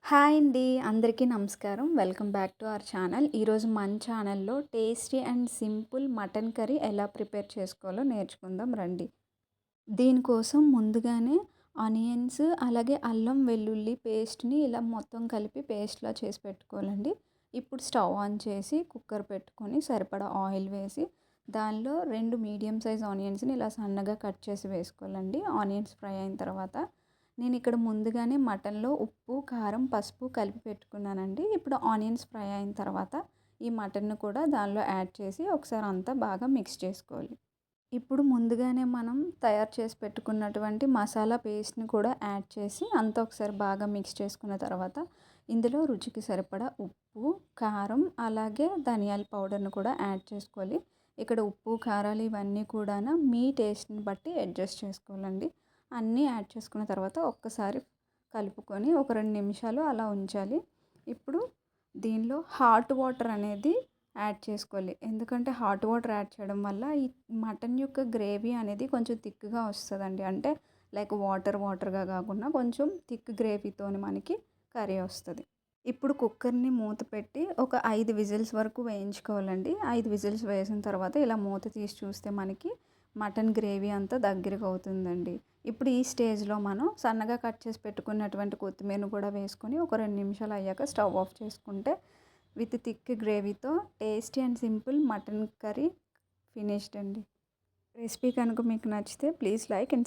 Hi అండి. అందరికీ నమస్కారం. Welcome back to our channel. ఈరోజు మన ఛానల్‌లో tasty and simple mutton curry ఎలా ప్రిపేర్ చేసుకోవాలో నేర్చుకుందాం రండి. దీనికోసం ముందుగానే ఆనియన్స్, అలాగే అల్లం వెల్లుల్లి పేస్ట్‌ని ఇలా మొత్తం కలిపి పేస్ట్‌లా చేసి పెట్టుకోవాలండి. ఇప్పుడు స్టవ్ ఆన్ చేసి కుక్కర్ పెట్టుకొని సరిపడా ఆయిల్ వేసి దానిలో 2 మీడియం సైజ్ ఆనియన్స్‌ని ఇలా సన్నగా కట్ చేసి వేసుకోవాలండి. ఆనియన్స్ ఫ్రై అయిన తర్వాత నేను ఇక్కడ ముందుగానే మటన్‌లో ఉప్పు, కారం, పసుపు కలిపి పెట్టుకున్నానండి. ఇప్పుడు ఆనియన్స్ ఫ్రై అయిన తర్వాత ఈ మటన్‌ని కూడా దానిలో యాడ్ చేసి ఒకసారి అంతా బాగా మిక్స్ చేసుకోవాలి. ఇప్పుడు ముందుగానే మనం తయారు చేసి పెట్టుకున్నటువంటి మసాలా పేస్ట్‌ని కూడా యాడ్ చేసి అంతా ఒకసారి బాగా మిక్స్ చేసుకున్న తర్వాత ఇందులో రుచికి సరిపడా ఉప్పు, కారం, అలాగే ధనియాల పౌడర్‌ని కూడా యాడ్ చేసుకోవాలి. ఇక్కడ ఉప్పు, కారాలు ఇవన్నీ కూడాను మీ టేస్ట్‌ని బట్టి అడ్జస్ట్ చేసుకోవాలండి. అన్నీ యాడ్ చేసుకున్న తర్వాత ఒక్కసారి కలుపుకొని ఒక 2 నిమిషాలు అలా ఉంచాలి. ఇప్పుడు దీనిలో హాట్ వాటర్ అనేది యాడ్ చేసుకోవాలి. ఎందుకంటే హాట్ వాటర్ యాడ్ చేయడం వల్ల ఈ మటన్ యొక్క గ్రేవీ అనేది కొంచెం థిక్‌గా వస్తదండి. అంటే లైక్ వాటర్‌గా కాకుండా కొంచెం థిక్ గ్రేవీతోని మనకి కర్రీ వస్తది. ఇప్పుడు కుక్కర్‌ని మూత పెట్టి ఒక 5 విజిల్స్ వరకు వేయించుకోవాలండి. 5 విజిల్స్ వేసిన తర్వాత ఇలా మూత తీసి చూస్తే మనకి మటన్ గ్రేవీ అంతా దగ్గరకి అవుతుందండి. ఇప్పుడు ఈ స్టేజ్‌లో మనం సన్నగా కట్ చేసి పెట్టుకున్నటువంటి కొత్తిమీరను కూడా వేసుకొని ఒక 2 నిమిషాలు అయ్యాక స్టవ్ ఆఫ్ చేసుకుంటే విత్ థిక్ గ్రేవీతో tasty and simple mutton curry finished అండి. రెసిపీ కనుక మీకు నచ్చితే ప్లీజ్ లైక్ అండ్